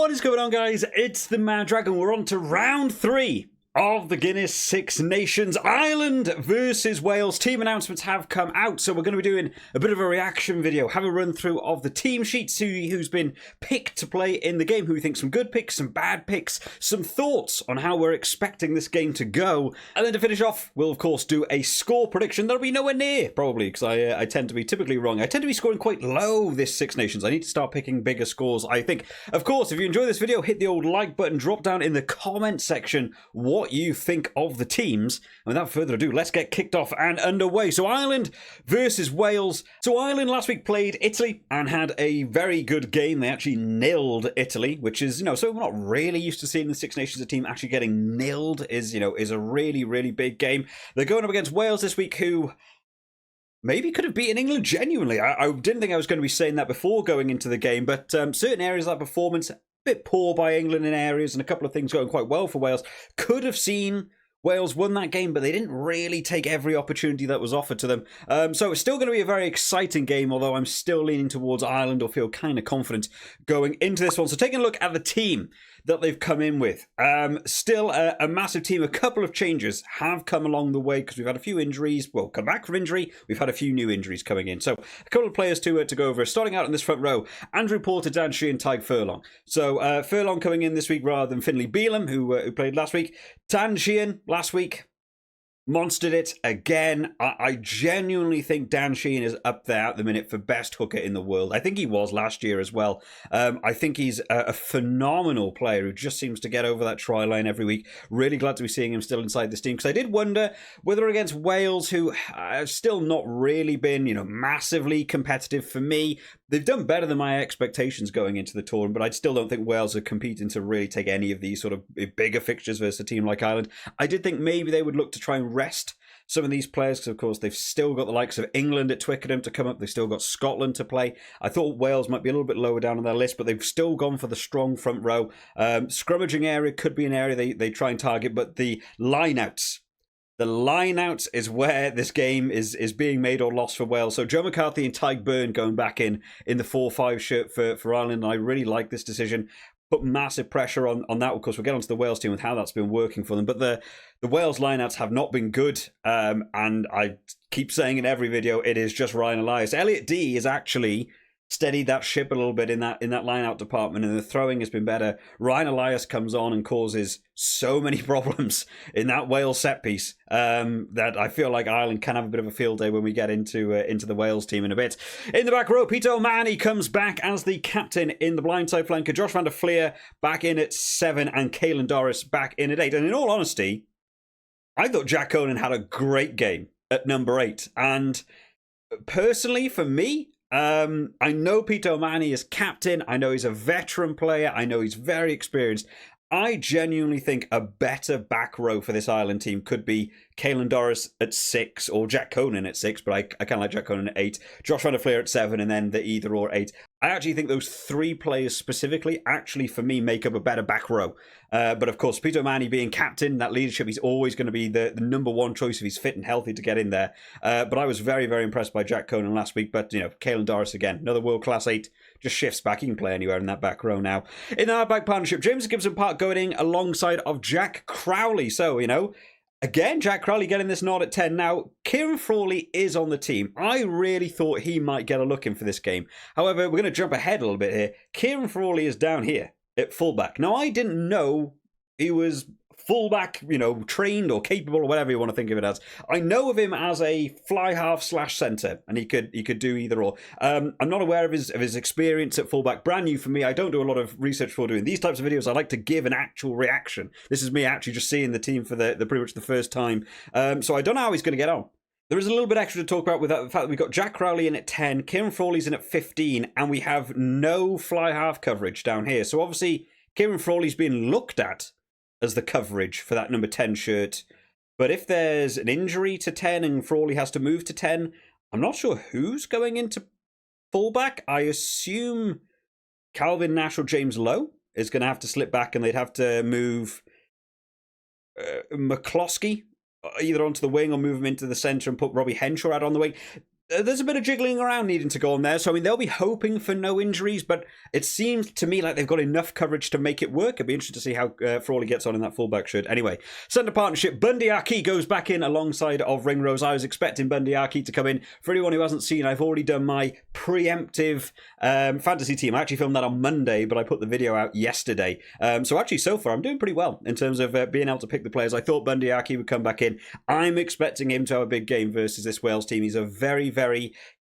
What is going on, guys? It's the Mad Dragon. We're on to round 3 of the Guinness Six Nations. Ireland versus Wales. Team announcements have come out, so we're going to be doing a bit of a reaction video, have a run through of the team sheets, who's been picked to play in the game, who we think some good picks, some bad picks, some thoughts on how we're expecting this game to go, and then to finish off, we'll of course do a score prediction that'll be nowhere near, probably, because I tend to be typically wrong. I tend to be scoring quite low this Six Nations. I need to start picking bigger scores, I think. Of course, if you enjoy this video, hit the old like button, drop down in the comment section what you think of the teams. And without further ado, let's get kicked off and underway. So Ireland versus Wales. So Ireland last week played Italy and had a very good game. They actually nilled Italy, which is, so we're not really used to seeing the Six Nations a team actually getting nilled is a really, really big game. They're going up against Wales this week, who maybe could have beaten England genuinely. I didn't think I was going to be saying that before going into the game, but certain areas of that performance, bit poor by England in areas, and a couple of things going quite well for Wales. Could have seen Wales won that game, but they didn't really take every opportunity that was offered to them. So it's still going to be a very exciting game, although I'm still leaning towards Ireland, or feel kind of confident going into this one. So taking a look at the team that they've come in with. Still a massive team. A couple of changes have come along the way because we've had a few injuries. Well, come back from injury. We've had a few new injuries coming in. So a couple of players to go over. Starting out in this front row, Andrew Porter, Dan Sheehan, Tadhg Furlong. So Furlong coming in this week rather than Finlay Bealham, who played last week. Dan Sheehan last week monstered it again. I genuinely think Dan Sheehan is up there at the minute for best hooker in the world. I think he was last year as well. I think he's a phenomenal player who just seems to get over that try line every week. Really glad to be seeing him still inside this team, because I did wonder whether against Wales, who have still not really been, massively competitive for me. They've done better than my expectations going into the tournament, but I still don't think Wales are competing to really take any of these sort of bigger fixtures versus a team like Ireland. I did think maybe they would look to try and rest some of these players, because of course they've still got the likes of England at Twickenham to come up. They've still got Scotland to play. I thought Wales might be a little bit lower down on their list, but they've still gone for the strong front row. Scrummaging area could be an area they try and target, but the lineouts. The line-outs is where this game is being made or lost for Wales. So Joe McCarthy and Tadhg Beirne going back in the 4-5 shirt for Ireland. And I really like this decision. Put massive pressure on that. Of course, we'll get onto the Wales team with how that's been working for them. But the Wales line-outs have not been good. And I keep saying in every video, it is just Ryan Elias. Elliot Dee is actually steadied that ship a little bit in that line-out department, and the throwing has been better. Ryan Elias comes on and causes so many problems in that Wales set piece that I feel like Ireland can have a bit of a field day when we get into the Wales team in a bit. In the back row, Peter O'Mahony comes back as the captain in the blindside flanker. Josh van der Fleer back in at 7, and Caelan Doris back in at 8. And in all honesty, I thought Jack Conan had a great game at number 8. And personally, for me, I know Peter O'Mahony is captain. I know he's a veteran player. I know he's very experienced. I genuinely think a better back row for this Ireland team could be Caelan Doris at 6 or Jack Conan at 6, but I kind of like Jack Conan at 8, Josh van der Fleer at 7, and then the either or 8. I actually think those 3 players specifically actually, for me, make up a better back row. But of course, Peter O'Mahony being captain, that leadership, he's always going to be the number one choice if he's fit and healthy to get in there. But I was very, very impressed by Jack Conan last week. But, Caelan Doris again, another world-class 8, just shifts back. He can play anywhere in that back row now. In our back partnership, James Gibson Park going in alongside of Jack Crowley. So, again, Jack Crowley getting this nod at 10. Now, Kieran Frawley is on the team. I really thought he might get a look in for this game. However, we're going to jump ahead a little bit here. Kieran Frawley is down here at fullback. Now, I didn't know he was fullback, trained or capable or whatever you want to think of it as. I know of him as a fly half / centre, and he could do either or. I'm not aware of his experience at fullback. Brand new for me. I don't do a lot of research for doing these types of videos. I like to give an actual reaction. This is me actually just seeing the team for the pretty much the first time. So I don't know how he's going to get on. There is a little bit extra to talk about with the fact that we've got Jack Crowley in at 10, Kieran Frawley's in at 15, and we have no fly half coverage down here. So obviously, Kieran Frawley's being looked at as the coverage for that number 10 shirt. But if there's an injury to 10 and Frawley has to move to 10, I'm not sure who's going into fullback. I assume Calvin Nash or James Lowe is going to have to slip back, and they'd have to move McCloskey either onto the wing or move him into the centre and put Robbie Henshaw out on the wing. There's a bit of jiggling around needing to go on there. So, I mean, they'll be hoping for no injuries, but it seems to me like they've got enough coverage to make it work. It'd be interesting to see how Frawley gets on in that fullback shirt. Anyway, centre partnership, Bundy Aki goes back in alongside of Ringrose. I was expecting Bundy Aki to come in. For anyone who hasn't seen, I've already done my preemptive fantasy team. I actually filmed that on Monday, but I put the video out yesterday. So actually, so far, I'm doing pretty well in terms of being able to pick the players. I thought Bundy Aki would come back in. I'm expecting him to have a big game versus this Wales team. He's a very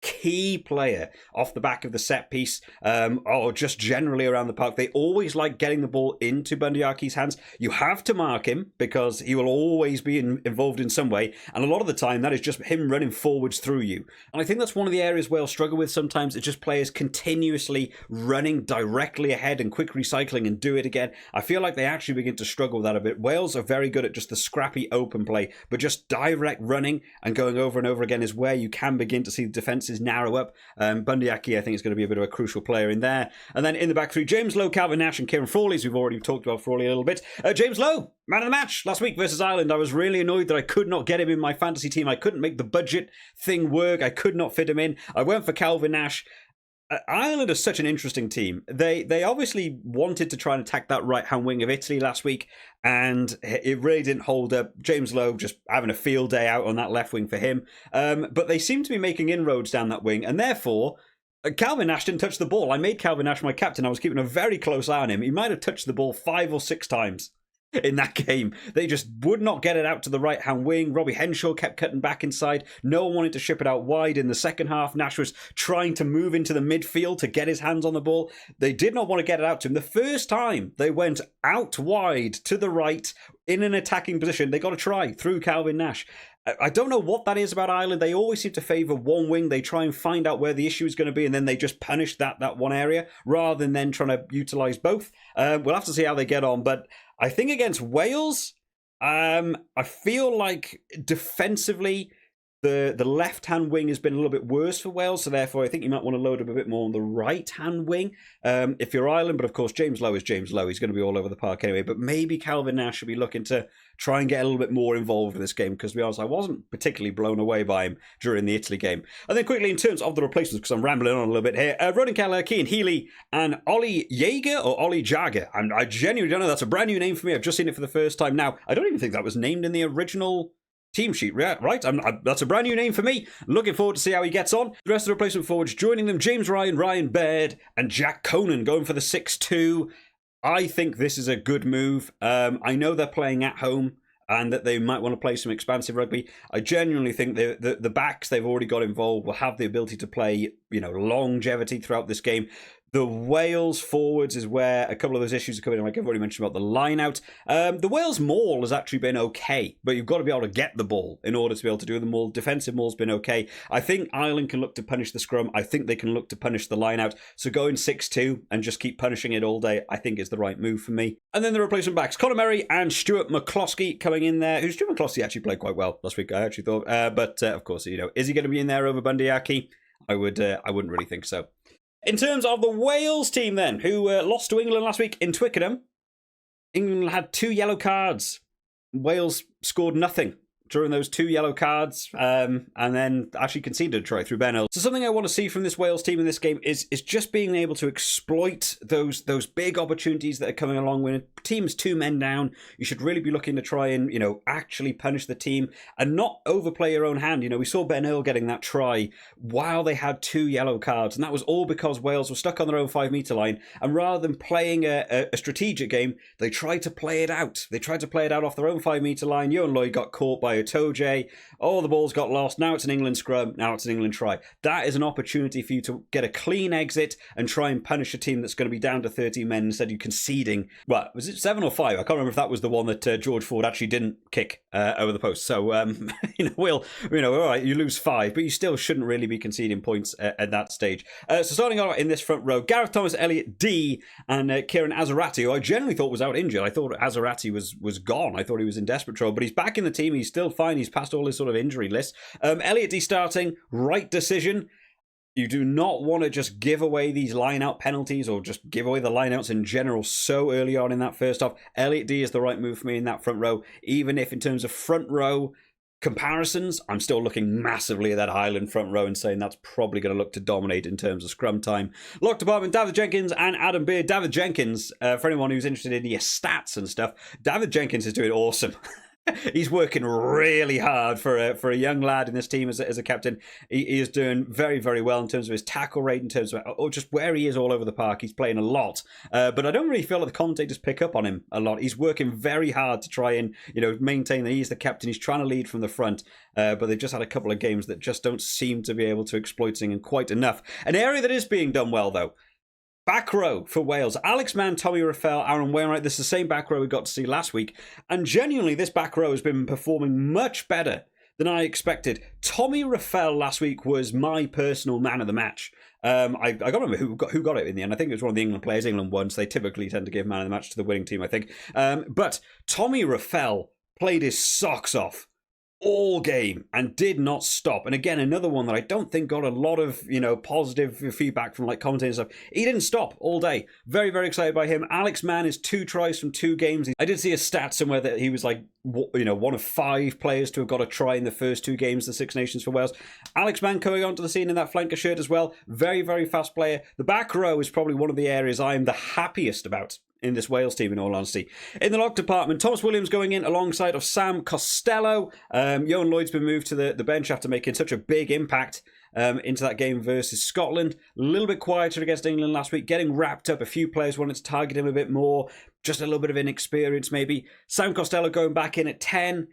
key player off the back of the set piece, or just generally around the park. They always like getting the ball into Bundy Aki's hands. You have to mark him because he will always be involved in some way, and a lot of the time that is just him running forwards through you. And I think that's one of the areas Wales struggle with sometimes. It's just players continuously running directly ahead and quick recycling and do it again. I feel like they actually begin to struggle with that a bit. Wales are very good at just the scrappy open play, but just direct running and going over and over again is where you can begin to see the defences narrow up. Bundy Aki, I think, is going to be a bit of a crucial player in there. And then in the back three, James Lowe, Calvin Nash and Kieran Frawley, as we've already talked about Frawley a little bit. James Lowe, man of the match last week versus Ireland. I was really annoyed that I could not get him in my fantasy team. I couldn't make the budget thing work. I could not fit him in. I went for Calvin Nash. Ireland is such an interesting team. They obviously wanted to try and attack that right-hand wing of Italy last week, and it really didn't hold up. James Lowe just having a field day out on that left wing for him. But they seem to be making inroads down that wing, and therefore, Calvin Nash didn't touch the ball. I made Calvin Nash my captain. I was keeping a very close eye on him. He might have touched the ball 5 or 6 times in that game. They just would not get it out to the right-hand wing. Robbie Henshaw kept cutting back inside. No one wanted to ship it out wide. In the second half, Nash was trying to move into the midfield to get his hands on the ball. They did not want to get it out to him. The first time they went out wide to the right in an attacking position, they got a try through Calvin Nash. I don't know what that is about Ireland. They always seem to favour one wing. They try and find out where the issue is going to be, and then they just punish that one area rather than then trying to utilise both. We'll have to see how they get on, but I think against Wales, I feel like defensively, the left-hand wing has been a little bit worse for Wales, so therefore I think you might want to load up a bit more on the right-hand wing if you're Ireland. But of course, James Lowe is James Lowe. He's going to be all over the park anyway. But maybe Calvin Nash should be looking to try and get a little bit more involved in this game, because to be honest, I wasn't particularly blown away by him during the Italy game. And then quickly, in terms of the replacements, because I'm rambling on a little bit here, Ronan Keller, Cian Healy, and Ollie Jaeger, or Ollie Jagger. I genuinely don't know. That's a brand new name for me. I've just seen it for the first time now. I don't even think that was named in the original team sheet, right? That's a brand new name for me. Looking forward to see how he gets on. The rest of the replacement forwards joining them, James Ryan, Ryan Baird, and Jack Conan going for the 6-2. I think this is a good move. I know they're playing at home and that they might want to play some expansive rugby. I genuinely think the backs they've already got involved will have the ability to play, longevity throughout this game. The Wales forwards is where a couple of those issues are coming in, like I've already mentioned about the line out. The Wales maul has actually been okay, but you've got to be able to get the ball in order to be able to do the maul. Defensive maul's been okay. I think Ireland can look to punish the scrum. I think they can look to punish the line out. So going 6-2 and just keep punishing it all day, I think is the right move for me. And then the replacement backs, Conor Murray and Stuart McCloskey coming in there. Who Stuart McCloskey actually played quite well last week, I actually thought. But of course, is he going to be in there over Bundy Aki? I wouldn't really think so. In terms of the Wales team then, who lost to England last week in Twickenham, England had 2 yellow cards. Wales scored nothing during those 2 yellow cards, and then actually conceded a try through Ben Earl. So something I want to see from this Wales team in this game is just being able to exploit those big opportunities that are coming along. When a team's 2 men down, you should really be looking to try and, actually punish the team and not overplay your own hand. We saw Ben Earl getting that try while they had 2 yellow cards, and that was all because Wales were stuck on their own 5-metre line, and rather than playing a strategic game, they tried to play it out. They tried to play it out off their own 5-metre line. Johan Lloyd got caught by Toje. The balls got lost. Now it's an England scrum. Now it's an England try. That is an opportunity for you to get a clean exit and try and punish a team that's going to be down to 30 men instead of you conceding. Well, was it 7 or 5? I can't remember if that was the one that George Ford actually didn't kick over the post. So, all right, you lose 5, but you still shouldn't really be conceding points at that stage. So starting out in this front row, Gareth Thomas, Elliot D, and Kieran Azarati, who I generally thought was out injured. I thought Azarati was gone. I thought he was in desperate trouble, but he's back in the team. He's still fine. He's passed all his sort of injury list. Elliot D starting, right decision. You do not want to just give away these line-out penalties or just give away the line-outs in general so early on in that first half. Elliot D is the right move for me in that front row, even if in terms of front row, comparisons, I'm still looking massively at that Ireland front row and saying that's probably going to look to dominate in terms of scrum time. Lock department, David Jenkins and Adam Beard. David Jenkins, for anyone who's interested in your stats and stuff, David Jenkins is doing awesome. He's working really hard for a young lad in this team as a captain. He is doing very, very well in terms of his tackle rate, in terms of just where he is all over the park. He's playing a lot, but I don't really feel like the commentators pick up on him a lot. He's working very hard to try and maintain that he's the captain. He's trying to lead from the front, but they've just had a couple of games that just don't seem to be able to exploit him quite enough. An area that is being done well, though. Back row for Wales. Alex Mann, Tommy Raffel, Aaron Wainwright. This is the same back row we got to see last week. And genuinely, this back row has been performing much better than I expected. Tommy Raffel last week was my personal man of the match. I got to remember who got it in the end. I think it was one of the England players. England won, so they typically tend to give man of the match to the winning team, I think. But Tommy Raffel played his socks off all game and did not stop. And again, another one that I don't think got a lot of positive feedback from like commentators and stuff. He didn't stop all day. Very, very excited by him. Alex Mann is 2 tries from 2 games. I did see a stat somewhere that he was like one of 5 players to have got a try in the first 2 games, the Six Nations for Wales. Alex Mann coming onto the scene in that flanker shirt as well. Very, very fast player. The back row is probably one of the areas I am the happiest about in this Wales team, in all honesty. In the lock department, Thomas Williams going in alongside of Sam Costello. Johan Lloyd's been moved to the bench after making such a big impact into that game versus Scotland. A little bit quieter against England last week, getting wrapped up. A few players wanted to target him a bit more. Just a little bit of inexperience, maybe. Sam Costello going back in at 10.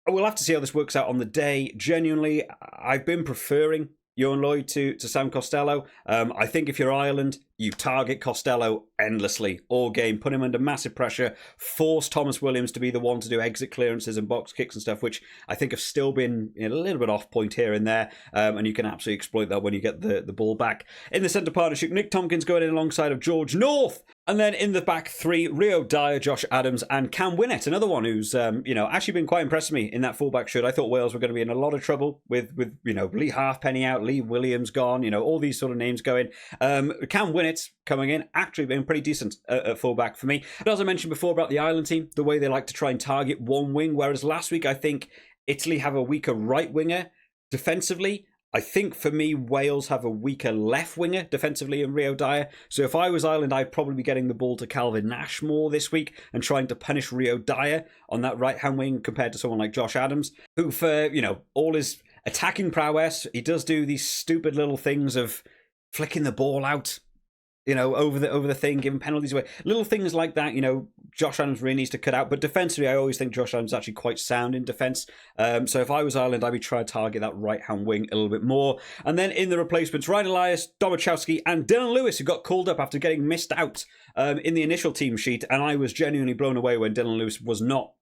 We'll have to see how this works out on the day. Genuinely, I've been preferring Johan Lloyd to Sam Costello. I think if you're Ireland, you target Costello endlessly all game, put him under massive pressure, force Thomas Williams to be the one to do exit clearances and box kicks and stuff, which I think have still been a little bit off point here and there, and you can absolutely exploit that when you get the ball back. In the centre partnership, Nick Tompkins going in alongside of George North. And then in the back 3, Rio Dyer, Josh Adams, and Cam Winnett, another one who's actually been quite impressed me in that fullback shirt. I thought Wales were going to be in a lot of trouble with Lee Halfpenny out, Lee Williams gone, all these sort of names going. Cam Winnett coming in, actually been pretty decent at fullback for me. But as I mentioned before about the Ireland team, the way they like to try and target one wing, whereas last week I think Italy have a weaker right winger defensively. I think for me, Wales have a weaker left winger defensively in Rio Dyer. So if I was Ireland, I'd probably be getting the ball to Calvin Nash more this week and trying to punish Rio Dyer on that right-hand wing compared to someone like Josh Adams, who for, all his attacking prowess, he does do these stupid little things of flicking the ball out, over the thing, giving penalties away. Little things like that, Josh Adams really needs to cut out. But defensively, I always think Josh Adams is actually quite sound in defence. So if I was Ireland, I'd be trying to target that right-hand wing a little bit more. And then in the replacements, Ryan Elias, Domachowski, and Dylan Lewis, who got called up after getting missed out in the initial team sheet. And I was genuinely blown away when Dylan Lewis was not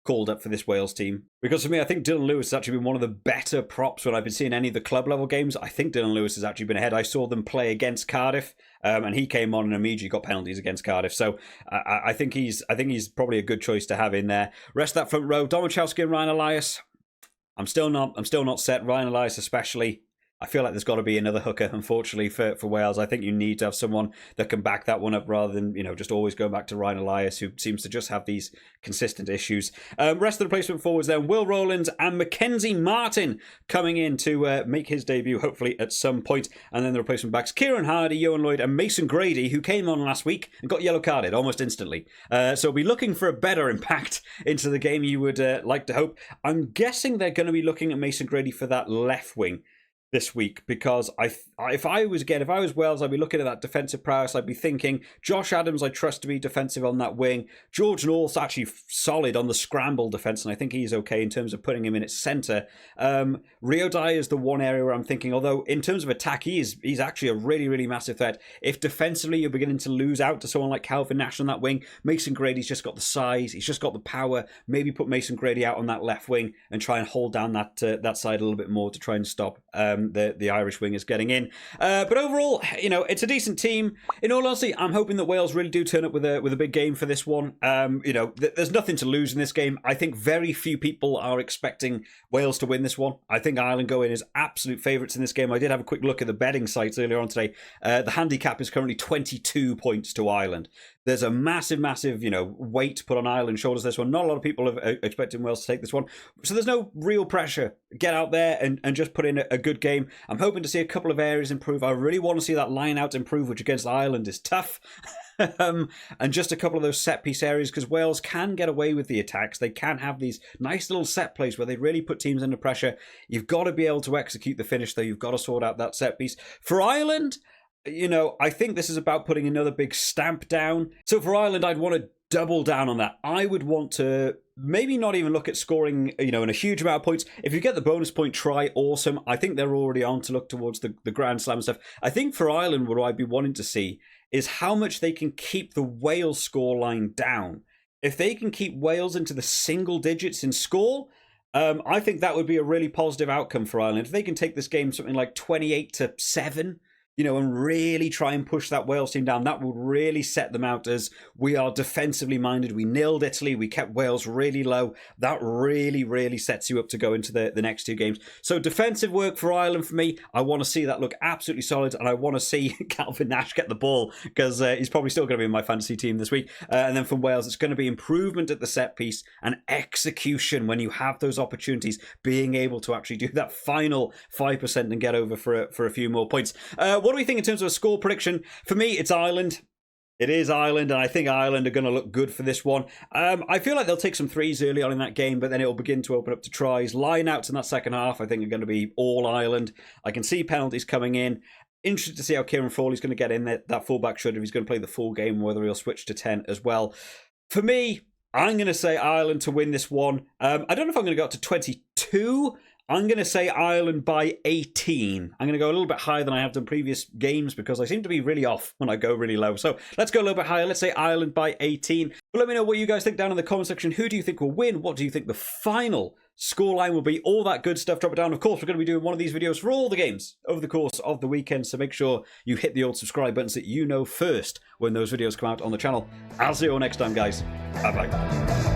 called up for this Wales team. Because for me, I think Dylan Lewis has actually been one of the better props when I've been seeing any of the club level games. I think Dylan Lewis has actually been ahead. I saw them play against Cardiff, and he came on and immediately got penalties against Cardiff. So I think he's probably a good choice to have in there. Rest of that front row, Domachowski and Ryan Elias. I'm still not set. Ryan Elias especially. I feel like there's got to be another hooker, unfortunately, for Wales. I think you need to have someone that can back that one up rather than, just always going back to Ryan Elias, who seems to just have these consistent issues. Rest of the replacement forwards then, Will Rowlands and Mackenzie Martin coming in to make his debut, hopefully, at some point. And then the replacement backs, Kieran Hardy, Johan Lloyd, and Mason Grady, who came on last week and got yellow carded almost instantly. So we'll be looking for a better impact into the game, you would like to hope. I'm guessing they're going to be looking at Mason Grady for that left wing this week, because if I was Wales, I'd be looking at that defensive prowess. I'd be thinking Josh Adams I trust to be defensive on that wing. George North's actually solid on the scramble defence, and I think he's okay in terms of putting him in its centre. Rio Dyer is the one area where I'm thinking, although in terms of attack he's actually a really, really massive threat. If defensively you're beginning to lose out to someone like Calvin Nash on that wing, Mason Grady's just got the size, he's just got the power. Maybe put Mason Grady out on that left wing and try and hold down that side a little bit more to try and stop the Irish wingers getting in. But overall, it's a decent team. In all honesty, I'm hoping that Wales really do turn up with a big game for this one. There's nothing to lose in this game. I think very few people are expecting Wales to win this one. I think Ireland go in as absolute favourites in this game. I did have a quick look at the betting sites earlier on today. The handicap is currently 22 points to Ireland. There's a massive, massive, weight put on Ireland's shoulders this one. Not a lot of people are expecting Wales to take this one. So there's no real pressure. Get out there and just put in a good game. I'm hoping to see a couple of areas improve. I really want to see that line out improve, which against Ireland is tough. And just a couple of those set piece areas, because Wales can get away with the attacks. They can have these nice little set plays where they really put teams under pressure. You've got to be able to execute the finish, though. You've got to sort out that set piece. For Ireland, I think this is about putting another big stamp down. So for Ireland, I'd want to double down on that. I would want to maybe not even look at scoring, in a huge amount of points. If you get the bonus point try, awesome. I think they're already on to look towards the Grand Slam stuff. I think for Ireland, what I'd be wanting to see is how much they can keep the Wales scoreline down. If they can keep Wales into the single digits in score, I think that would be a really positive outcome for Ireland. If they can take this game something like 28-7, and really try and push that Wales team down, that would really set them out as we are defensively minded. We nilled Italy. We kept Wales really low. That really, really sets you up to go into the next two games. So defensive work for Ireland for me. I want to see that look absolutely solid, and I want to see Calvin Nash get the ball, because he's probably still going to be in my fantasy team this week. And then from Wales, it's going to be improvement at the set piece and execution when you have those opportunities, being able to actually do that final 5% and get over for a few more points. What do we think in terms of a score prediction? For me, it's Ireland. It is Ireland, and I think Ireland are going to look good for this one. I feel like they'll take some threes early on in that game, but then it'll begin to open up to tries. Line-outs in that second half, I think, are going to be all Ireland. I can see penalties coming in. Interested to see how Kieran Frawley's going to get in that fullback should, if he's going to play the full game, whether he'll switch to 10 as well. For me, I'm going to say Ireland to win this one. I don't know if I'm going to go up to 22. I'm going to say Ireland by 18. I'm going to go a little bit higher than I have done previous games, because I seem to be really off when I go really low. So let's go a little bit higher. Let's say Ireland by 18. But let me know what you guys think down in the comment section. Who do you think will win? What do you think the final scoreline will be? All that good stuff. Drop it down. Of course, we're going to be doing one of these videos for all the games over the course of the weekend. So make sure you hit the old subscribe button so that you know first when those videos come out on the channel. I'll see you all next time, guys. Bye-bye.